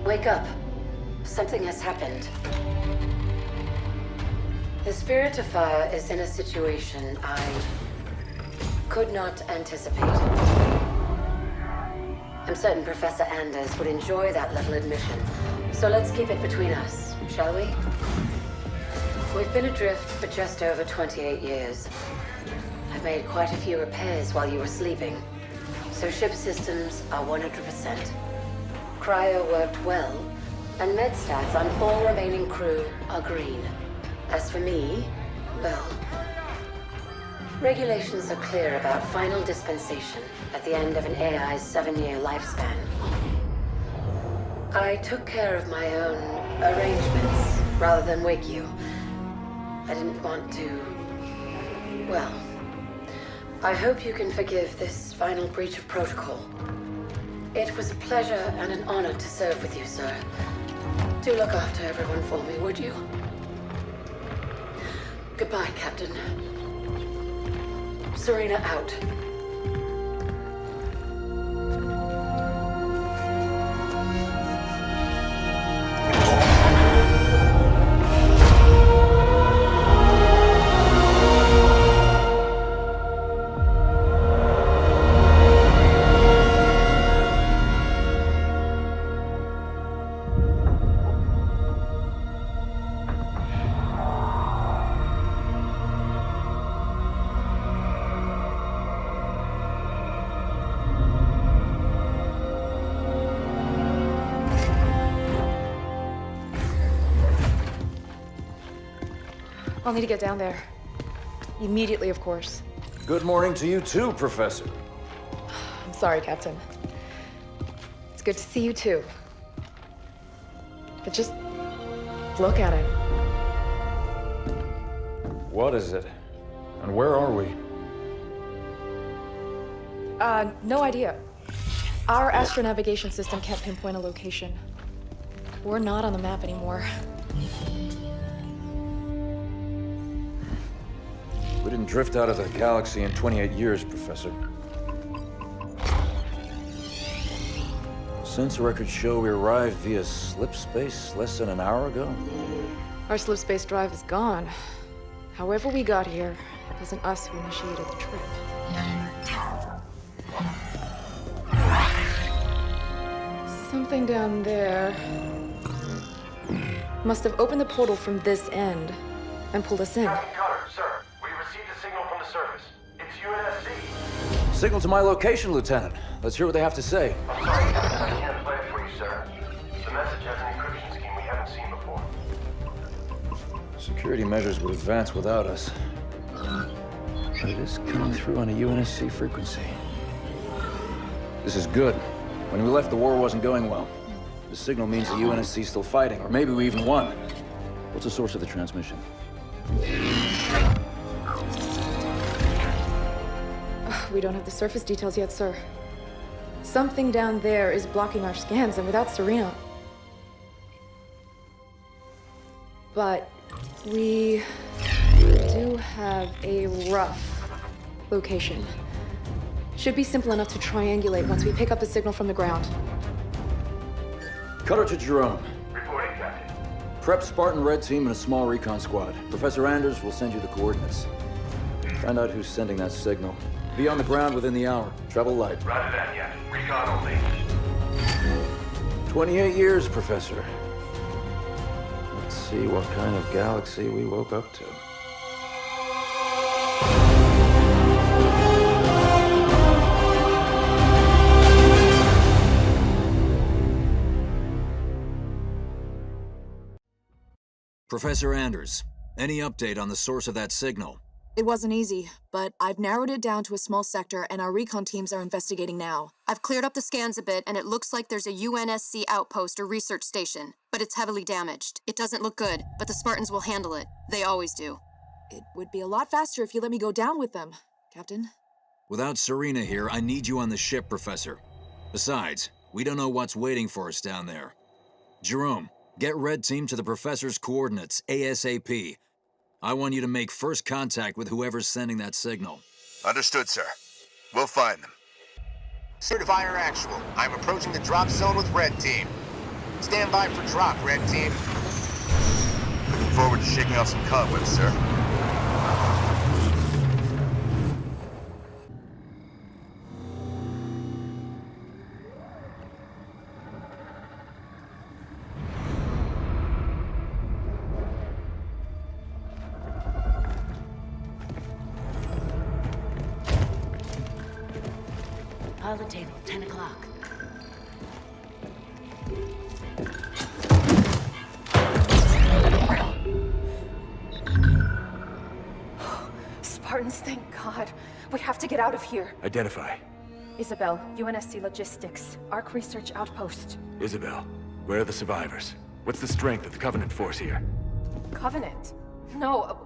Wake up. Something has happened. The Spirit of Fire is in a situation I could not anticipate. I'm certain Professor Anders would enjoy that little admission. So let's keep it between us, shall we? We've been adrift for just over 28 years. I've made quite a few repairs while you were sleeping. So ship systems are 100%. Cryo worked well, and med stats on all remaining crew are green. As for me, well, regulations are clear about final dispensation at the end of an AI's 7-year lifespan. I took care of my own arrangements rather than wake you. I didn't want to... well, I hope you can forgive this final breach of protocol. It was a pleasure and an honor to serve with you, sir. Do look after everyone for me, would you? Goodbye, Captain. Serena out. I'll need to get down there. Immediately, of course. Good morning to you too, Professor. I'm sorry, Captain. It's good to see you too. But just look at it. What is it? And where are we? No idea. Our astronavigation system can't pinpoint a location. We're not on the map anymore. We didn't drift out of the galaxy in 28 years, Professor. Sensor records show we arrived via slip space less than an hour ago. Our slip space drive is gone. However we got here, it wasn't us who initiated the trip. Something down there must have opened the portal from this end and pulled us in. Captain Cutter, sir. We received a signal from the surface. It's UNSC. Signal to my location, Lieutenant. Let's hear what they have to say. I'm sorry, Captain. I can't play it for you, sir. The message has an encryption scheme we haven't seen before. Security measures would advance without us. But it is coming through on a UNSC frequency. This is good. When we left, the war wasn't going well. The signal means the UNSC is still fighting, or maybe we even won. What's the source of the transmission? We don't have the surface details yet, sir. Something down there is blocking our scans, and without Serena... But we do have a rough location. Should be simple enough to triangulate once we pick up the signal from the ground. Cutter to Jerome. Reporting, Captain. Prep Spartan Red Team and a small recon squad. Professor Anders will send you the coordinates. Find out who's sending that signal. Be on the ground within the hour. Travel light. Roger that, Captain. Recon only. 28 years, Professor. Let's see what kind of galaxy we woke up to. Professor Anders, any update on the source of that signal? It wasn't easy, but I've narrowed it down to a small sector and our recon teams are investigating now. I've cleared up the scans a bit and it looks like there's a UNSC outpost or research station, but it's heavily damaged. It doesn't look good, but the Spartans will handle it. They always do. It would be a lot faster if you let me go down with them, Captain. Without Serena here, I need you on the ship, Professor. Besides, we don't know what's waiting for us down there. Jerome, get Red Team to the Professor's coordinates, ASAP. I want you to make first contact with whoever's sending that signal. Understood, sir. We'll find them. Certifier Actual, I'm approaching the drop zone with Red Team. Stand by for drop, Red Team. Looking forward to shaking off some cobwebs, sir. Pilot table, 10 o'clock. Spartans, thank God. We have to get out of here. Identify. Isabel, UNSC Logistics, Arc Research Outpost. Isabel, where are the survivors? What's the strength of the Covenant force here? Covenant? No,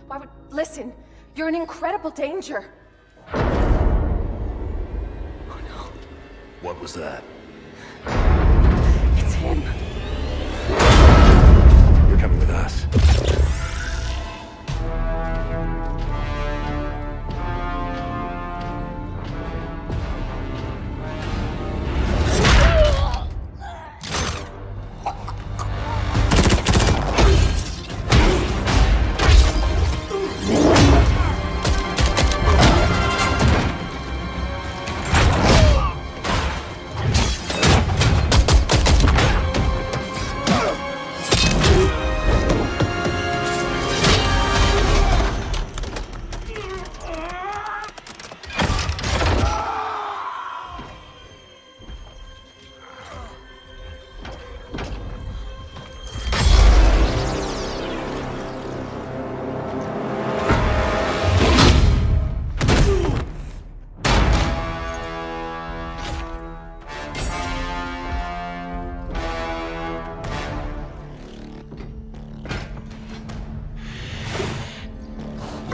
why would... Listen, you're in incredible danger. What was that? It's him. You're coming with us.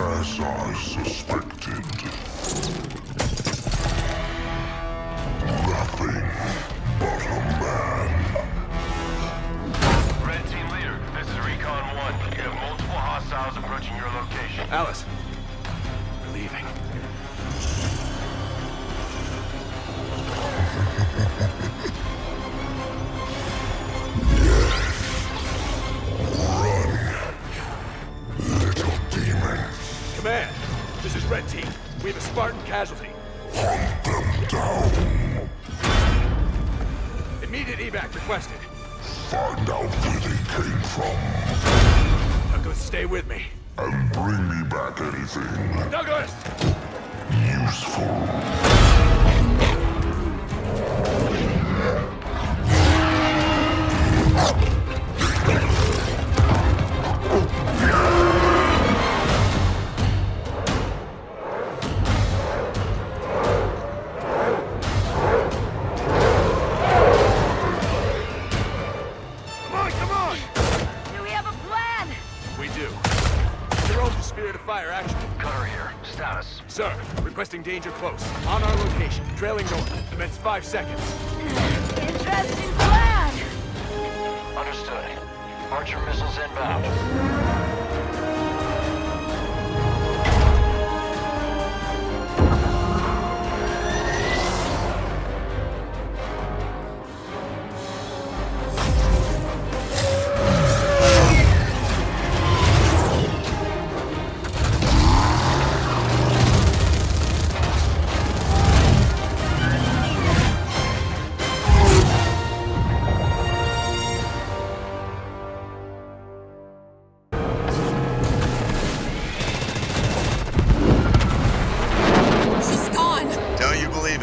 As I suspected. Nothing but a man. Red Team Leader, this is Recon 1. You have multiple hostiles approaching your location. Alice! We're leaving. Command, this is Red Team. We have a Spartan casualty. Hunt them down. Immediate evac requested. Find out where they came from. Douglas, stay with me. And bring me back anything Douglas! useful. Come on! Do we have a plan? We do. Jerome, the Spirit of Fire action. Cutter here. Status. Sir, requesting danger close. On our location. Trailing north. Commence 5 seconds. Interesting plan. Understood. Archer missiles inbound.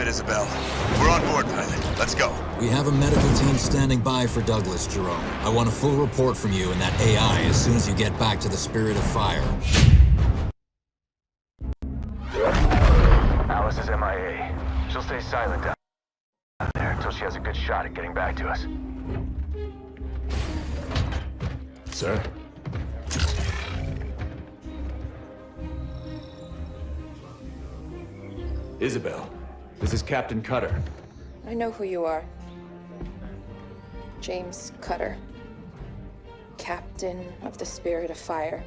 Isabel. We're on board, pilot. Let's go. We have a medical team standing by for Douglas, Jerome. I want a full report from you and that AI as soon as you get back to the Spirit of Fire. Alice is MIA. She'll stay silent down there until she has a good shot at getting back to us. Sir? Isabel, this is Captain Cutter. I know who you are. James Cutter. Captain of the Spirit of Fire.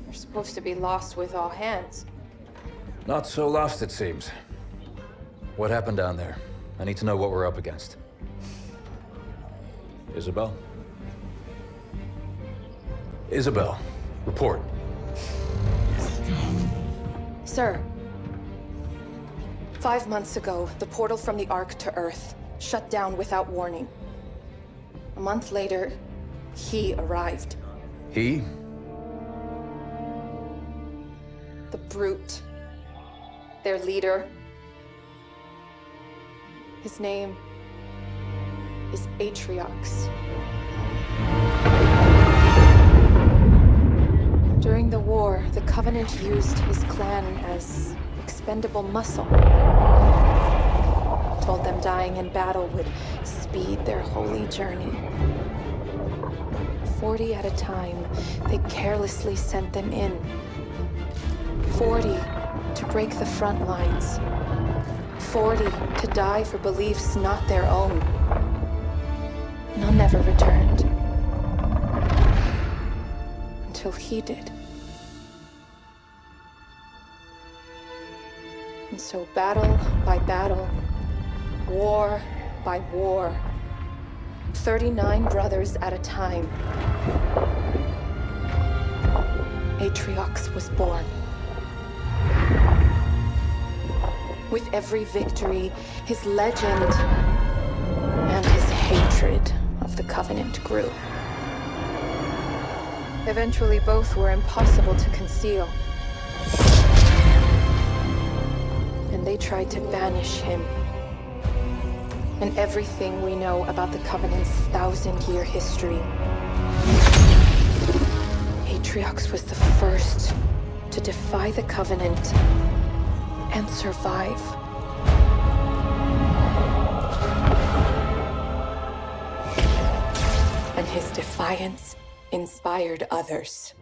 You're supposed to be lost with all hands. Not so lost, it seems. What happened down there? I need to know what we're up against. Isabel? Isabel, report. Sir. 5 months ago, the portal from the Ark to Earth shut down without warning. A month later, he arrived. He? The Brute. Their leader. His name is Atriox. During the war, the Covenant used his clan as expendable muscle. Told them dying in battle would speed their holy journey. 40 at a time, they carelessly sent them in. 40 to break the front lines. 40 to die for beliefs not their own. None never returned. Until he did. And so battle by battle, war by war, 39 brothers at a time, Atriox was born. With every victory, his legend and his hatred of the Covenant grew. Eventually, both were impossible to conceal. And they tried to banish him. And everything we know about the Covenant's 1,000-year history. Atriox was the first to defy the Covenant and survive. And his defiance inspired others.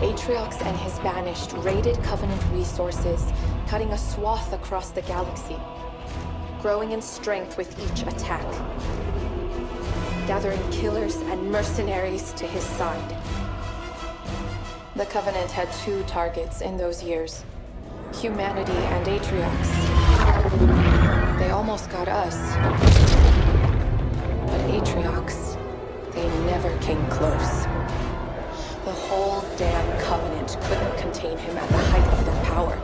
Atriox and his Banished raided Covenant resources, cutting a swath across the galaxy, growing in strength with each attack, gathering killers and mercenaries to his side. The Covenant had two targets in those years, humanity and Atriox. They almost got us, but Atriox, they never came close. The whole damn Covenant couldn't contain him at the height of their power.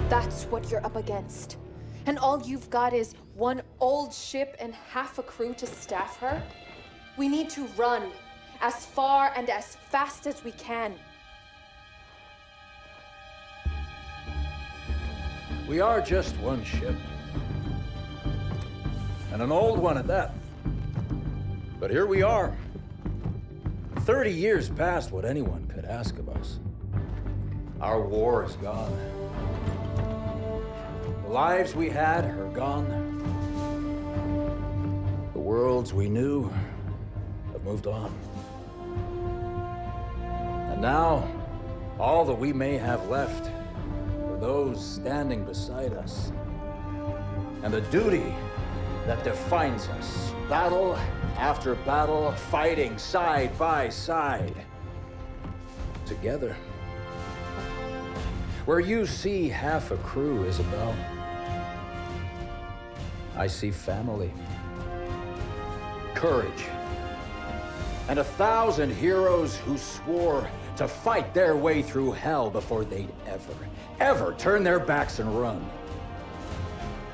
That's what you're up against. And all you've got is one old ship and half a crew to staff her? We need to run as far and as fast as we can. We are just one ship. And an old one at that. But here we are. 30 years past what anyone could ask of us. Our war is gone. The lives we had are gone. The worlds we knew have moved on. And now, all that we may have left are those standing beside us. And the duty that defines us, battle after battle, fighting side by side, together. Where you see half a crew, Isabel, I see family, courage, and 1,000 heroes who swore to fight their way through hell before they'd ever turn their backs and run.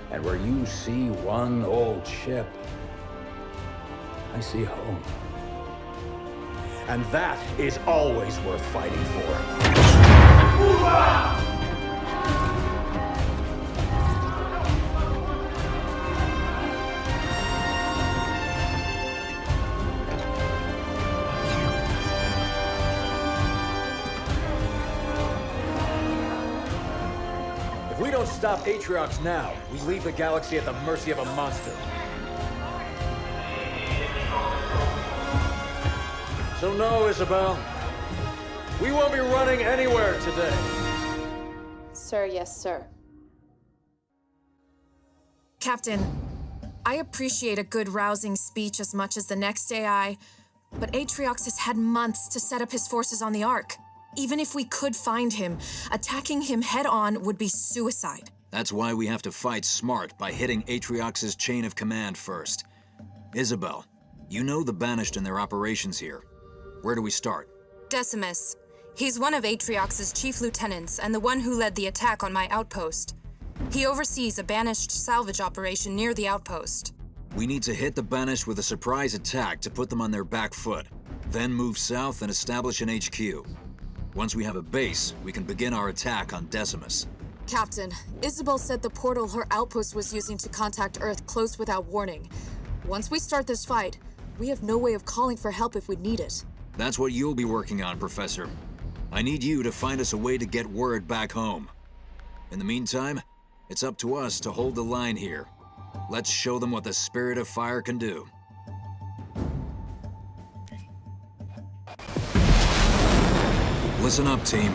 And where you see one old ship, I see home. And that is always worth fighting for. don't stop Atriox now, we leave the galaxy at the mercy of a monster. So no, Isabel. We won't be running anywhere today. Sir, yes, sir. Captain, I appreciate a good rousing speech as much as the next AI, but Atriox has had months to set up his forces on the Ark. Even if we could find him, attacking him head-on would be suicide. That's why we have to fight smart by hitting Atriox's chain of command first. Isabel, you know the Banished and their operations here. Where do we start? Decimus. He's one of Atriox's chief lieutenants and the one who led the attack on my outpost. He oversees a Banished salvage operation near the outpost. We need to hit the Banished with a surprise attack to put them on their back foot, then move south and establish an HQ. Once we have a base, we can begin our attack on Decimus. Captain, Isabel said the portal her outpost was using to contact Earth closed without warning. Once we start this fight, we have no way of calling for help if we need it. That's what you'll be working on, Professor. I need you to find us a way to get word back home. In the meantime, it's up to us to hold the line here. Let's show them what the Spirit of Fire can do. Listen up, team.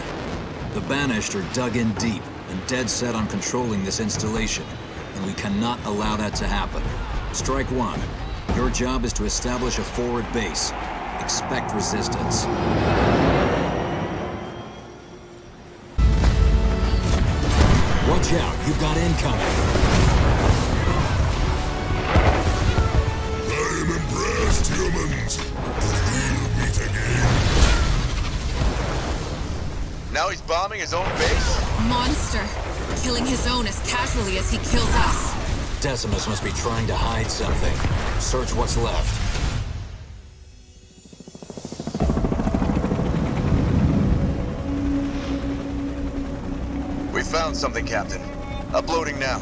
The Banished are dug in deep and dead set on controlling this installation, and we cannot allow that to happen. Strike one. Your job is to establish a forward base. Expect resistance. Watch out, you've got incoming. I am impressed, humans. We'll meet again. Now he's bombing his own base? Monster! Killing his own as casually as he kills us. Decimus must be trying to hide something. Search what's left. We found something, Captain. Uploading now.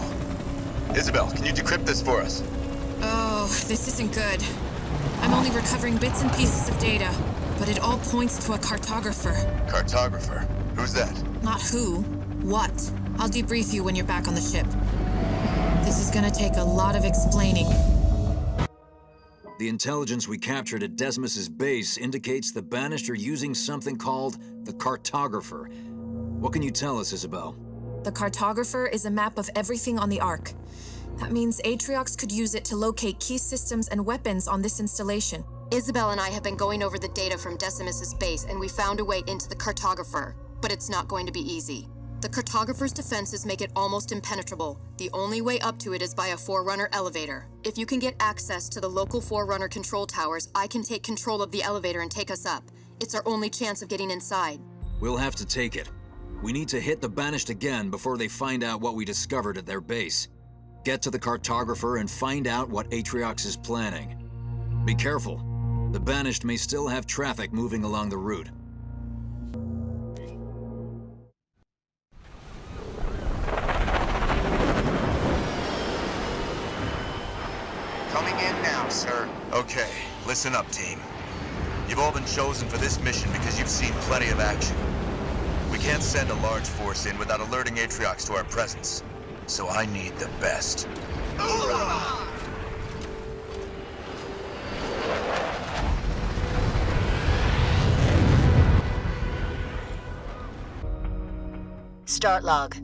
Isabel, can you decrypt this for us? Oh, this isn't good. I'm only recovering bits and pieces of data, but it all points to a cartographer. Cartographer? Who's that? Not who, what. I'll debrief you when you're back on the ship. This is gonna take a lot of explaining. The intelligence we captured at Decimus's base indicates the Banished are using something called the Cartographer. What can you tell us, Isabel? The Cartographer is a map of everything on the Ark. That means Atriox could use it to locate key systems and weapons on this installation. Isabel and I have been going over the data from Decimus's base, and we found a way into the Cartographer, but it's not going to be easy. The Cartographer's defenses make it almost impenetrable. The only way up to it is by a Forerunner elevator. If you can get access to the local Forerunner control towers, I can take control of the elevator and take us up. It's our only chance of getting inside. We'll have to take it. We need to hit the Banished again before they find out what we discovered at their base. Get to the Cartographer and find out what Atriox is planning. Be careful. The Banished may still have traffic moving along the route. Coming in now, sir. Okay, listen up, team. You've all been chosen for this mission because you've seen plenty of action. We can't send a large force in without alerting Atriox to our presence. So I need the best. Hoorah! Start log.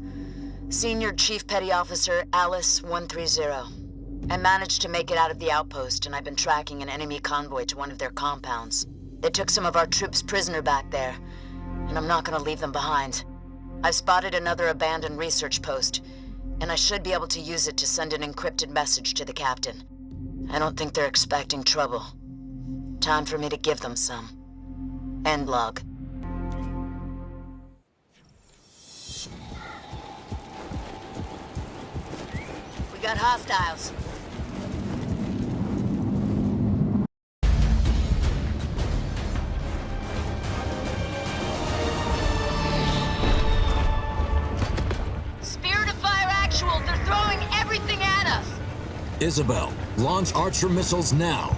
Senior Chief Petty Officer Alice 130. I managed to make it out of the outpost, and I've been tracking an enemy convoy to one of their compounds. They took some of our troops prisoner back there, and I'm not gonna leave them behind. I've spotted another abandoned research post, and I should be able to use it to send an encrypted message to the captain. I don't think they're expecting trouble. Time for me to give them some. End log. We got hostiles. Spirit of Fire actual, they're throwing everything at us! Isabel, launch Archer missiles now.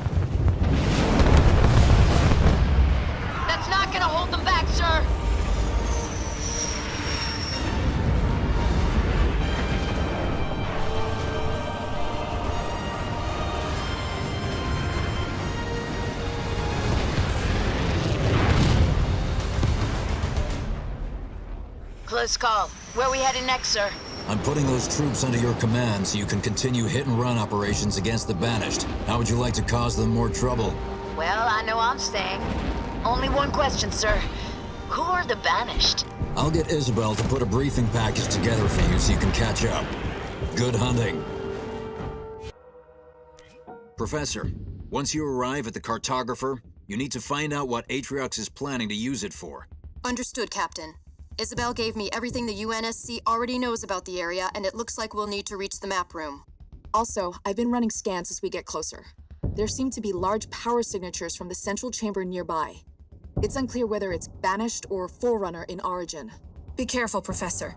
That's not gonna hold them back, sir! close call. Where are we heading next, sir? I'm putting those troops under your command so you can continue hit-and-run operations against the Banished. How would you like to cause them more trouble? Well, I know I'm staying. Only one question, sir. Who are the Banished? I'll get Isabel to put a briefing package together for you so you can catch up. Good hunting. Professor, once you arrive at the Cartographer, you need to find out what Atriox is planning to use it for. Understood, Captain. Isabel gave me everything the UNSC already knows about the area, and it looks like we'll need to reach the map room. Also, I've been running scans as we get closer. There seem to be large power signatures from the central chamber nearby. It's unclear whether it's Banished or Forerunner in origin. Be careful, Professor.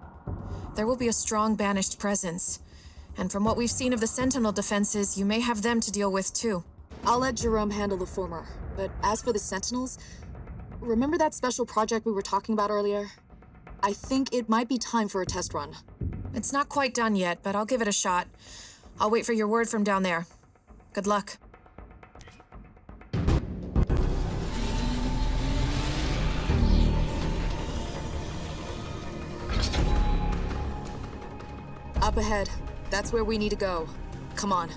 There will be a strong Banished presence. And from what we've seen of the Sentinel defenses, you may have them to deal with too. I'll let Jerome handle the former, but as for the Sentinels, remember that special project we were talking about earlier? I think it might be time for a test run. It's not quite done yet, but I'll give it a shot. I'll wait for your word from down there. Good luck. Up ahead. That's where we need to go. Come on.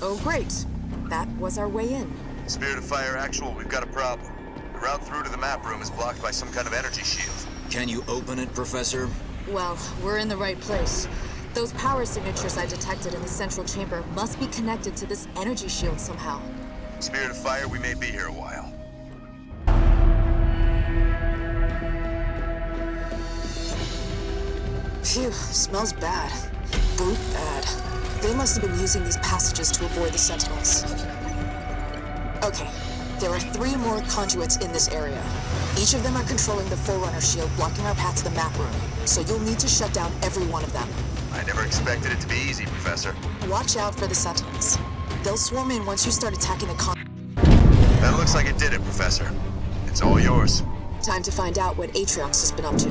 Oh, great. That was our way in. Spirit of Fire Actual, we've got a problem. The route through to the map room is blocked by some kind of energy shield. Can you open it, Professor? Well, we're in the right place. Those power signatures I detected in the central chamber must be connected to this energy shield somehow. Spirit of Fire, we may be here a while. Phew, smells bad. Brute bad. They must have been using these passages to avoid the Sentinels. Okay, there are 3 more conduits in this area. Each of them are controlling the Forerunner shield, blocking our path to the map room. So you'll need to shut down every one of them. I never expected it to be easy, Professor. Watch out for the Sentinels. They'll swarm in once you start attacking the That looks like it did it, Professor. It's all yours. Time to find out what Atriox has been up to.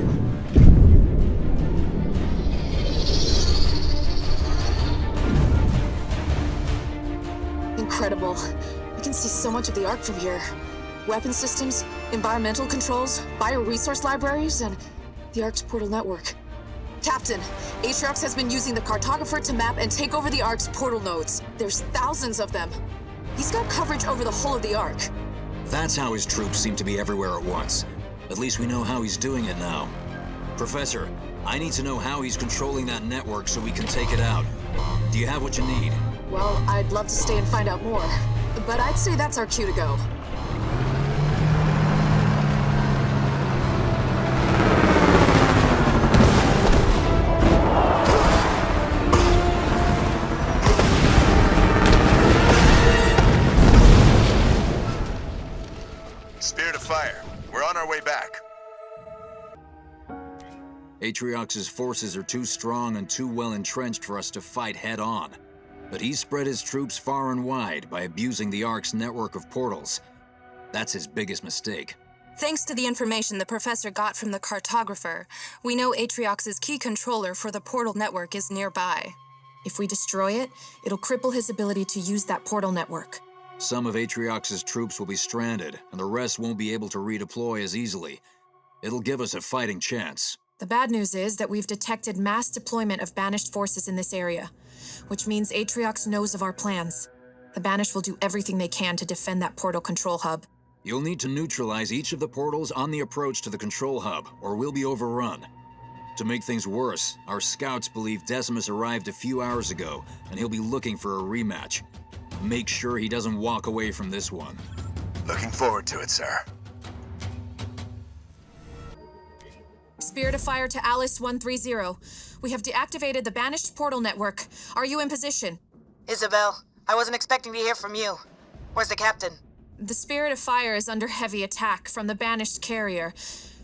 Incredible. You can see so much of the Ark from here. Weapon systems, environmental controls, bioresource libraries, and the Ark's portal network. Captain, Atriox has been using the Cartographer to map and take over the Ark's portal nodes. There's thousands of them. He's got coverage over the whole of the Ark. That's how his troops seem to be everywhere at once. At least we know how he's doing it now. Professor, I need to know how he's controlling that network so we can take it out. Do you have what you need? Well, I'd love to stay and find out more, but I'd say that's our cue to go. Spirit of Fire, we're on our way back. Atriox's forces are too strong and too well entrenched for us to fight head-on. But he's spread his troops far and wide by abusing the Ark's network of portals. That's his biggest mistake. Thanks to the information the Professor got from the Cartographer, we know Atriox's key controller for the portal network is nearby. If we destroy it, it'll cripple his ability to use that portal network. Some of Atriox's troops will be stranded, and the rest won't be able to redeploy as easily. It'll give us a fighting chance. The bad news is that we've detected mass deployment of Banished forces in this area, which means Atriox knows of our plans. The Banished will do everything they can to defend that portal control hub. You'll need to neutralize each of the portals on the approach to the control hub, or we'll be overrun. To make things worse, our scouts believe Decimus arrived a few hours ago, and he'll be looking for a rematch. Make sure he doesn't walk away from this one. Looking forward to it, sir. Spirit of Fire to Alice 130. We have deactivated the Banished portal network. Are you in position? Isabel, I wasn't expecting to hear from you. Where's the captain? The Spirit of Fire is under heavy attack from the Banished carrier,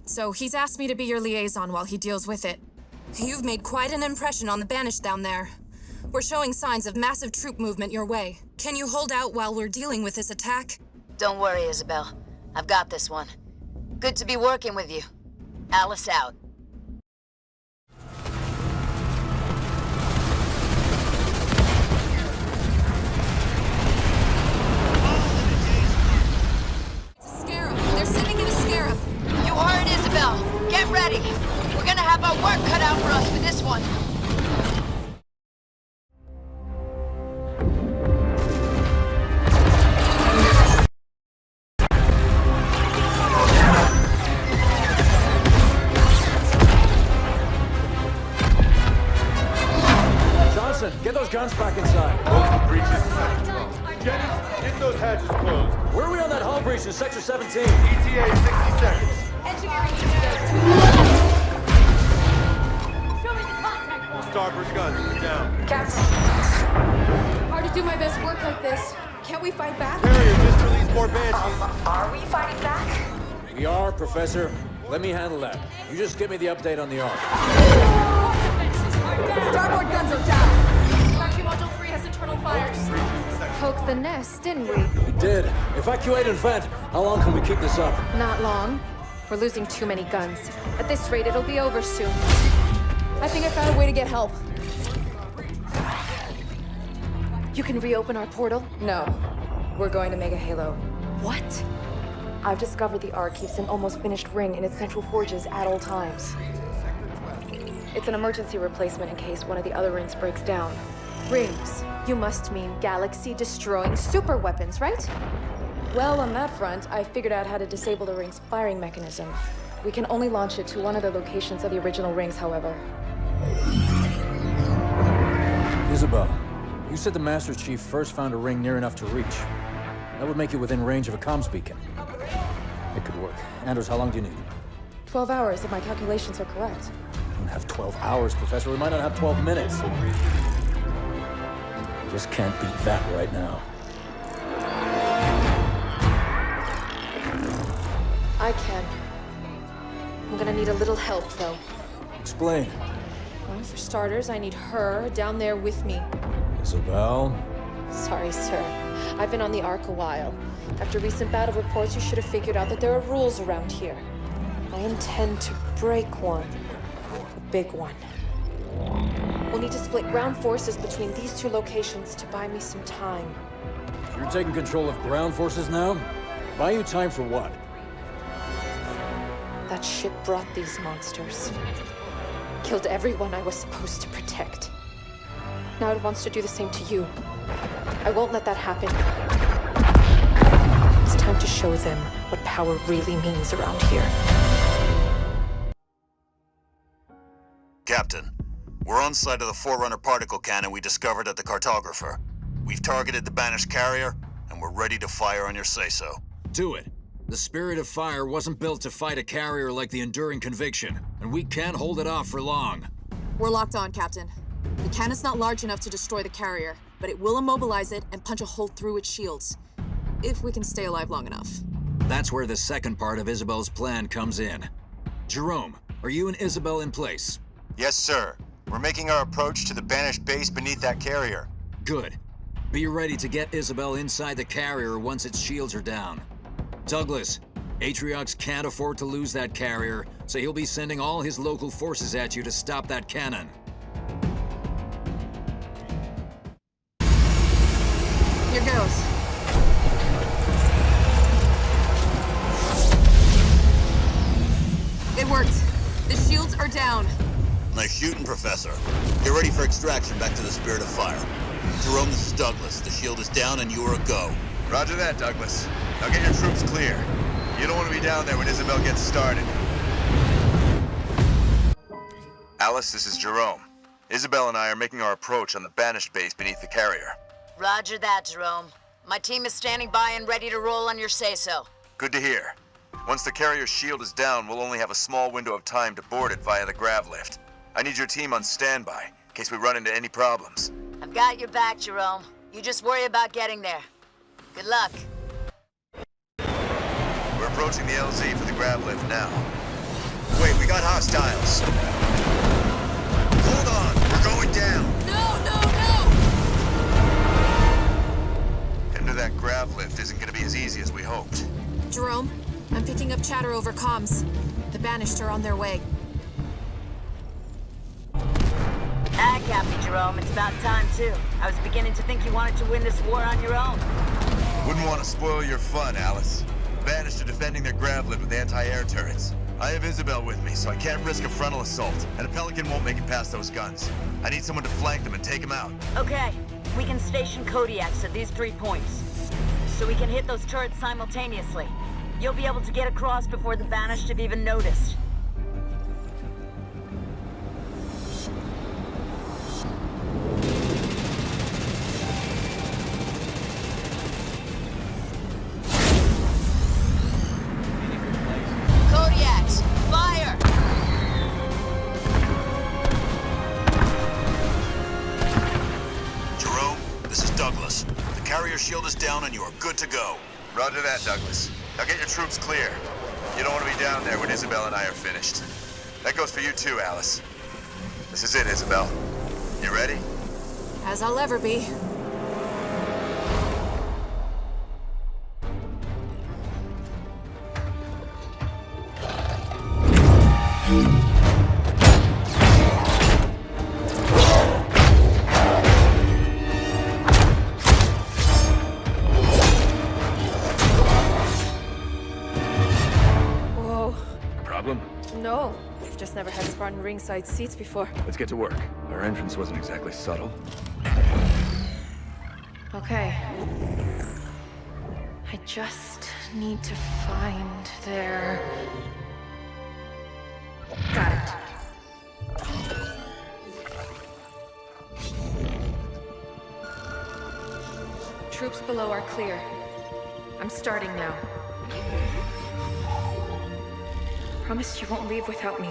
so he's asked me to be your liaison while he deals with it. You've made quite an impression on the Banished down there. We're showing signs of massive troop movement your way. Can you hold out while we're dealing with this attack? Don't worry, Isabel. I've got this one. Good to be working with you. Alice out. Scarab, they're sending it Lieutenant, get those guns back inside. Multiple breaches in Sector 12. Jennings, get those hatches closed. Where are we on that hull breach in Sector 17? ETA 60 seconds. Engineering Show me the contact point. Starboard guns are down. Captain. Hard to do my best work like this. Can't we fight back? Carrier just released more banshees. Are we fighting back? We are, Professor. Let me handle that. You just give me the update on the Ark. Starboard guns are down. Rescue Module 3 has internal fires. Poked the nest, didn't we? We did. Evacuate and vent. How long can we keep this up? Not long. We're losing too many guns. At this rate, it'll be over soon. I think I found a way to get help. You can reopen our portal? No. We're going to Mega Halo. What? I've discovered the Ark keeps an almost finished ring in its central forges at all times. It's an emergency replacement in case one of the other rings breaks down. Rings? You must mean galaxy-destroying super weapons, right? Well, on that front, I figured out how to disable the ring's firing mechanism. We can only launch it to one of the locations of the original rings, however. Isabel, you said the Master Chief first found a ring near enough to reach. That would make it within range of a comms beacon. It could work. Anders, how long do you need? 12 hours, if my calculations are correct. We don't have 12 hours, Professor. We might not have 12 minutes. We just can't beat that right now. I can. I'm gonna need a little help, though. Explain. Well, for starters, I need her down there with me. Isabel? Sorry, sir. I've been on the Ark a while. After recent battle reports, you should have figured out that there are rules around here. I intend to break one. A big one. We'll need to split ground forces between these two locations to buy me some time. You're taking control of ground forces now? Buy you time for what? That ship brought these monsters. Killed everyone I was supposed to protect. Now it wants to do the same to you. I won't let that happen. It's time to show them what power really means around here. Captain, we're on site of the Forerunner particle cannon we discovered at the Cartographer. We've targeted the banished carrier, and we're ready to fire on your say-so. Do it. The Spirit of Fire wasn't built to fight a carrier like the Enduring Conviction, and we can't hold it off for long. We're locked on, Captain. The cannon's not large enough to destroy the carrier, but it will immobilize it and punch a hole through its shields. If we can stay alive long enough. That's where the second part of Isabel's plan comes in. Jerome, are you and Isabel in place? Yes, sir. We're making our approach to the banished base beneath that carrier. Good. Be ready to get Isabel inside the carrier once its shields are down. Douglas, Atriox can't afford to lose that carrier, so he'll be sending all his local forces at you to stop that cannon. Here goes. It worked. The shields are down. Nice shooting, Professor. Get ready for extraction back to the Spirit of Fire. Jerome, this is Douglas. The shield is down and you are a go. Roger that, Douglas. Now get your troops clear. You don't want to be down there when Isabel gets started. Alice, this is Jerome. Isabel and I are making our approach on the banished base beneath the carrier. Roger that, Jerome. My team is standing by and ready to roll on your say-so. Good to hear. Once the carrier's shield is down, we'll only have a small window of time to board it via the GRAV-LIFT. I need your team on standby, in case we run into any problems. I've got your back, Jerome. You just worry about getting there. Good luck. We're approaching the LZ for the GRAV-LIFT now. Wait, we got hostiles. Hold on, we're going down. No! Getting to that GRAV-LIFT isn't gonna be as easy as we hoped. Jerome, I'm picking up chatter over comms. The Banished are on their way. Ah, Captain Jerome, it's about time, too. I was beginning to think you wanted to win this war on your own. Wouldn't want to spoil your fun, Alice. Banished are defending their GRAV-LIFT with anti-air turrets. I have Isabel with me, so I can't risk a frontal assault, and a Pelican won't make it past those guns. I need someone to flank them and take them out. Okay, we can station Kodiaks at these 3 points, so we can hit those turrets simultaneously. You'll be able to get across before the Banished have even noticed. Douglas. The carrier shield is down and you are good to go. Roger that, Douglas. Now get your troops clear. You don't want to be down there when Isabel and I are finished. That goes for you too, Alice. This is it, Isabel. You ready? As I'll ever be. No, we've just never had Spartan ringside seats before. Let's get to work. Our entrance wasn't exactly subtle. Okay. I just need to find their... Got it. Troops below are clear. I'm starting now. Promise you won't leave without me.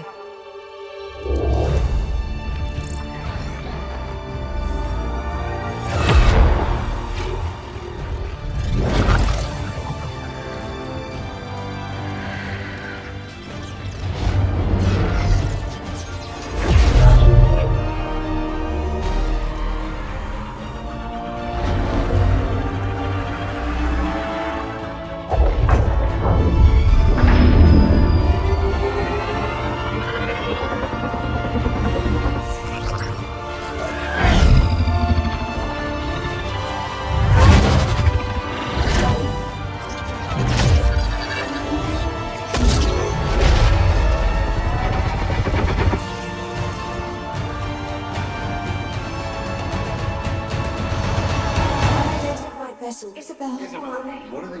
Isabel.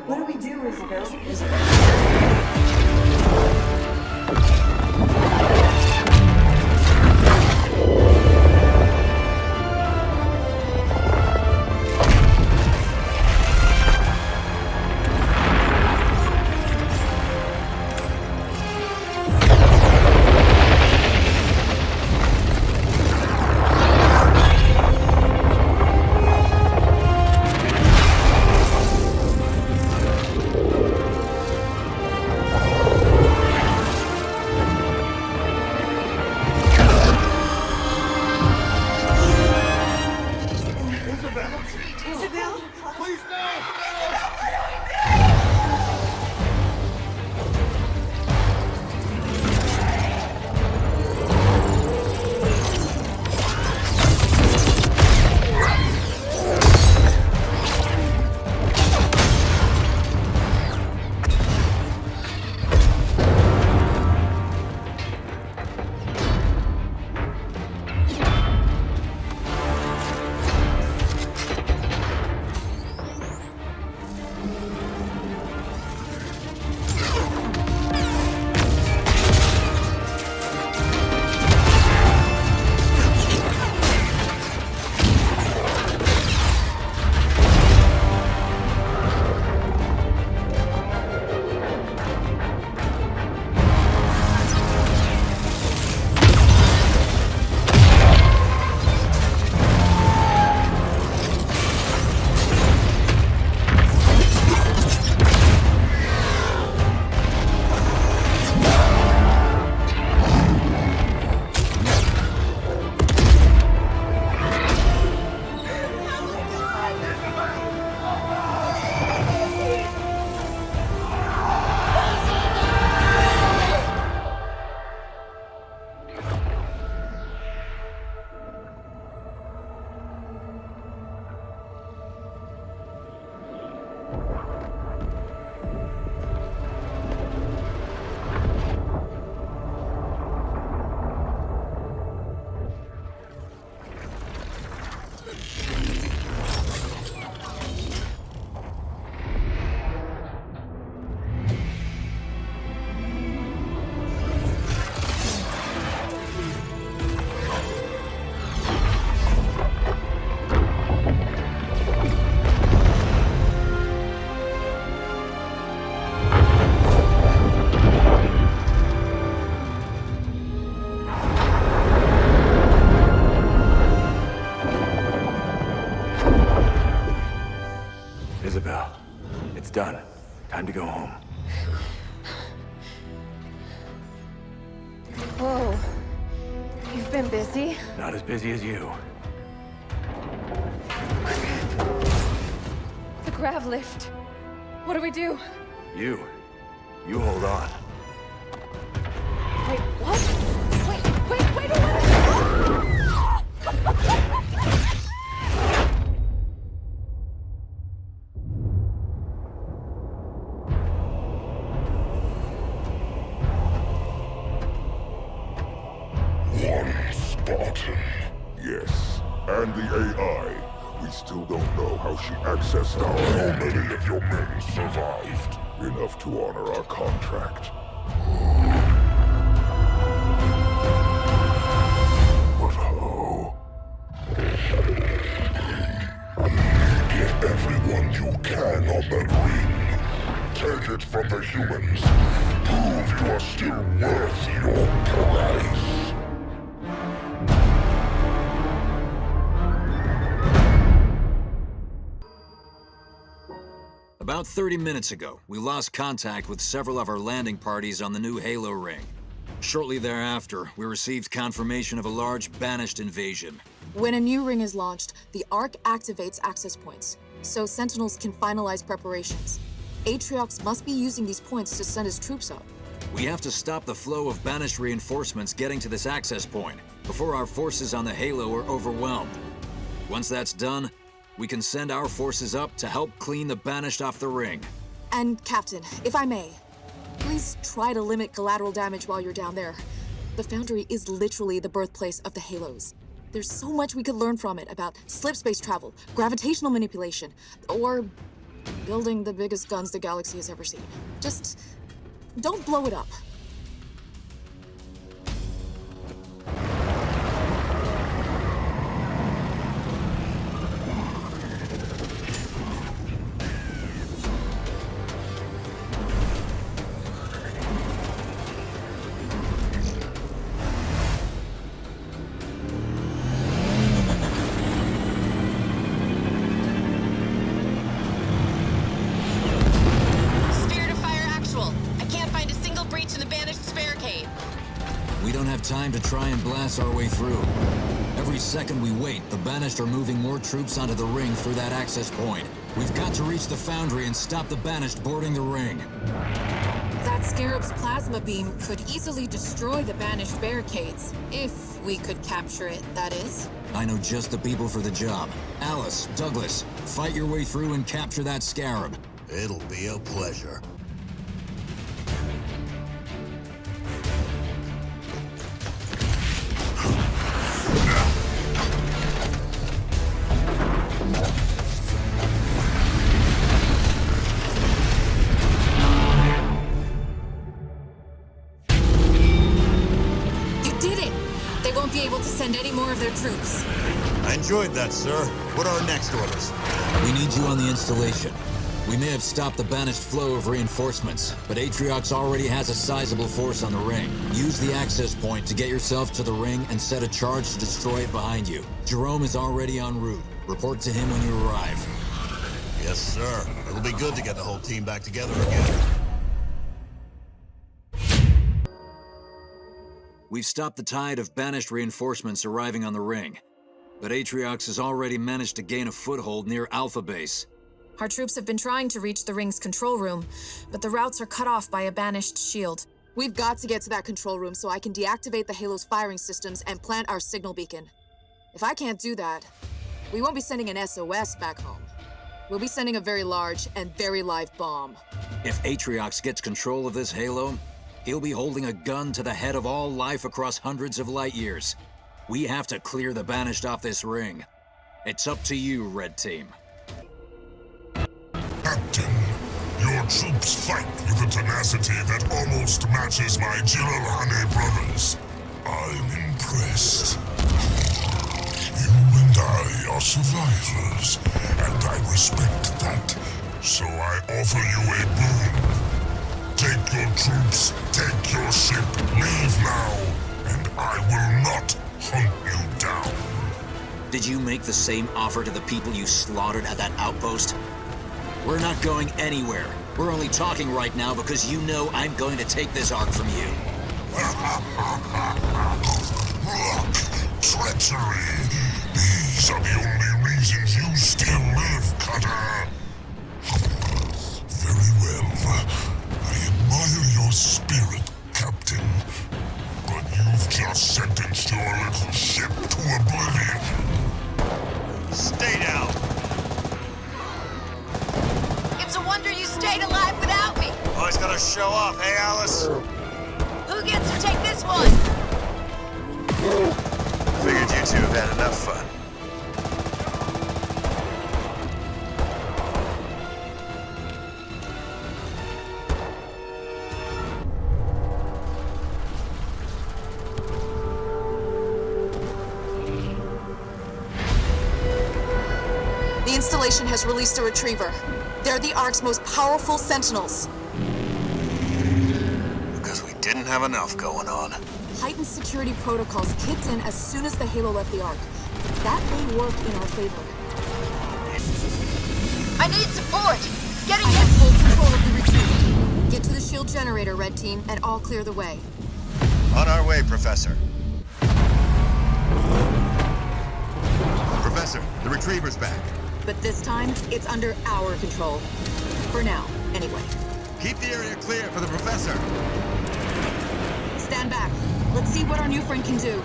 What do we do, Isabel? Isabel, it's done. Time to go home. Whoa. You've been busy? Not as busy as you. The GRAV-LIFT. What do we do? You hold on. Wait, what? Wait, what? One Spartan. Yes, and the AI. We still don't know how she accessed our... How many of your men survived? Enough to honor our contract. But how? Get everyone you can on that ring. Take it from the humans. Prove you are still worth your price. About 30 minutes ago, we lost contact with several of our landing parties on the new Halo ring. Shortly thereafter, we received confirmation of a large Banished invasion. When a new ring is launched, the Ark activates access points, so Sentinels can finalize preparations. Atriox must be using these points to send his troops up. We have to stop the flow of Banished reinforcements getting to this access point before our forces on the Halo are overwhelmed. Once that's done, we can send our forces up to help clean the Banished off the ring. And Captain, if I may, please try to limit collateral damage while you're down there. The Foundry is literally the birthplace of the Halos. There's so much we could learn from it about slip space travel, gravitational manipulation, or building the biggest guns the galaxy has ever seen. Just don't blow it up. Time to try and blast our way through. Every second we wait, the Banished are moving more troops onto the ring through that access point. We've got to reach the Foundry and stop the Banished boarding the ring. That Scarab's plasma beam could easily destroy the Banished barricades. If we could capture it, that is. I know just the people for the job. Alice, Douglas, fight your way through and capture that Scarab. It'll be a pleasure. Any more of their troops. I enjoyed that, sir. What are our next orders? We need you on the installation. We may have stopped the Banished flow of reinforcements, but Atriox already has a sizable force on the ring. Use the access point to get yourself to the ring and set a charge to destroy it behind you. Jerome is already en route. Report to him when you arrive. Yes, sir. It'll be good to get the whole team back together again. We've stopped the tide of Banished reinforcements arriving on the ring, but Atriox has already managed to gain a foothold near Alpha Base. Our troops have been trying to reach the ring's control room, but the routes are cut off by a Banished shield. We've got to get to that control room so I can deactivate the Halo's firing systems and plant our signal beacon. If I can't do that, we won't be sending an SOS back home. We'll be sending a very large and very live bomb. If Atriox gets control of this Halo, he'll be holding a gun to the head of all life across hundreds of light years. We have to clear the Banished off this ring. It's up to you, Red Team. Captain, your troops fight with a tenacity that almost matches my Jiralhane brothers. I'm impressed. You and I are survivors, and I respect that. So I offer you a boon. Take your troops, take your ship, leave now, and I will not hunt you down. Did you make the same offer to the people you slaughtered at that outpost? We're not going anywhere. We're only talking right now because you know I'm going to take this Ark from you. Treachery. These are the only reasons you still live, Cutter. Very well. I admire your spirit, Captain. But you've just sentenced your little ship to oblivion. Stay down! It's a wonder you stayed alive without me. Always gotta show off, hey, Alice? Who gets to take this one? Figured you two have had enough fun. The installation has released a retriever. They're the Ark's most powerful sentinels. Because we didn't have enough going on. Heightened security protocols kicked in as soon as the Halo left the Ark. That may work in our favor. I need support! Getting I in! have full control of the retriever. Get to the shield generator, Red Team, and I'll clear the way. On our way, Professor. Professor, the retriever's back. But this time, it's under our control. For now, anyway. Keep the area clear for the Professor. Stand back. Let's see what our new friend can do.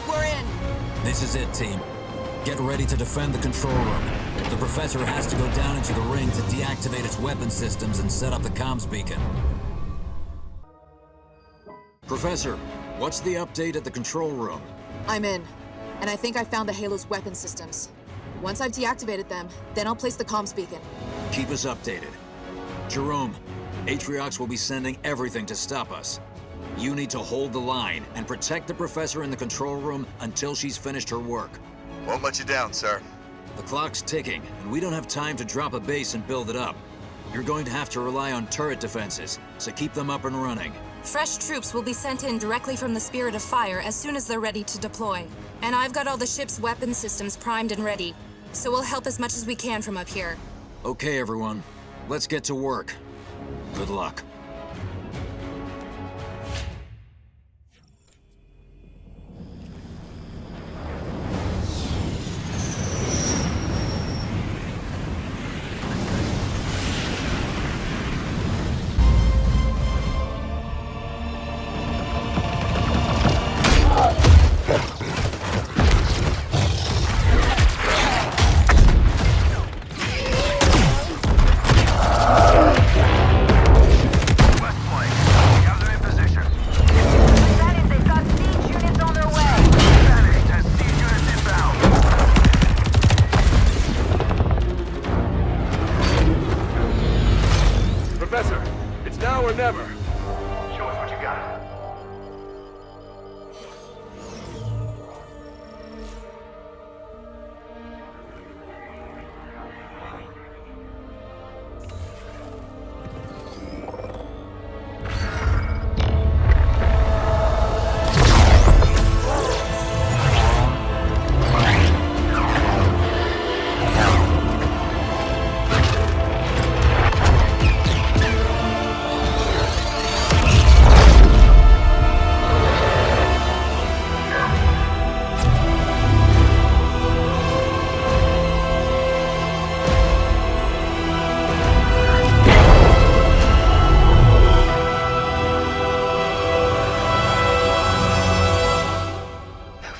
We're in. This is it, team. Get ready to defend the control room. The Professor has to go down into the ring to deactivate its weapon systems and set up the comms beacon. Professor, what's the update at the control room? I'm in. And I think I found the Halo's weapon systems. Once I've deactivated them, then I'll place the comms beacon. Keep us updated. Jerome, Atriox will be sending everything to stop us. You need to hold the line and protect the Professor in the control room until she's finished her work. Won't let you down, sir. The clock's ticking, and we don't have time to drop a base and build it up. You're going to have to rely on turret defenses, so keep them up and running. Fresh troops will be sent in directly from the Spirit of Fire as soon as they're ready to deploy. And I've got all the ship's weapon systems primed and ready, so we'll help as much as we can from up here. Okay, everyone. Let's get to work. Good luck. Professor, it's now or never. Show us what you got.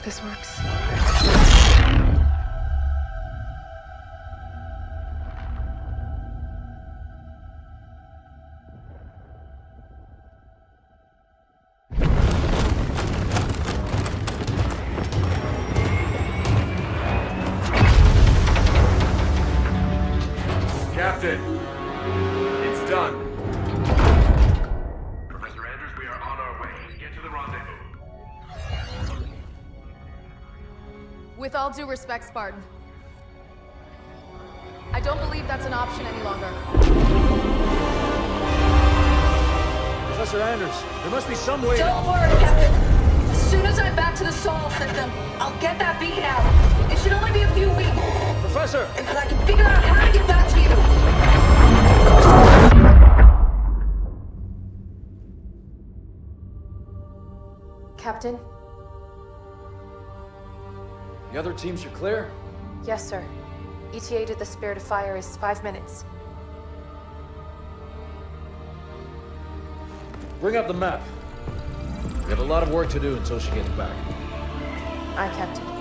This works. Captain, it's done. Professor Andrews, we are on our way. Get to the rendezvous. With all due respect, Spartan, I don't believe that's an option any longer. Professor Anders, there must be some way. Don't worry, Captain. As soon as I'm back to the Sol system, I'll get that beacon out. Professor! And then I can figure out how to get back to you! Captain? The other teams are clear? Yes, sir. ETA to the Spirit of Fire is 5 minutes. Bring up the map. We have a lot of work to do until she gets back. Aye, Captain.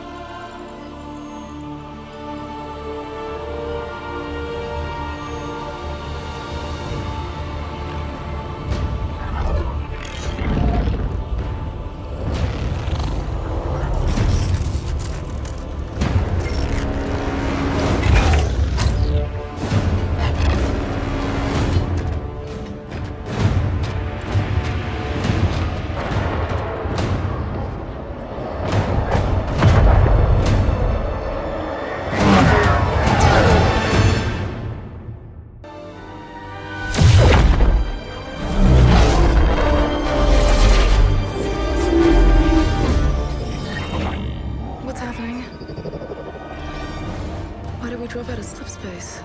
Why did we drop out of slip space?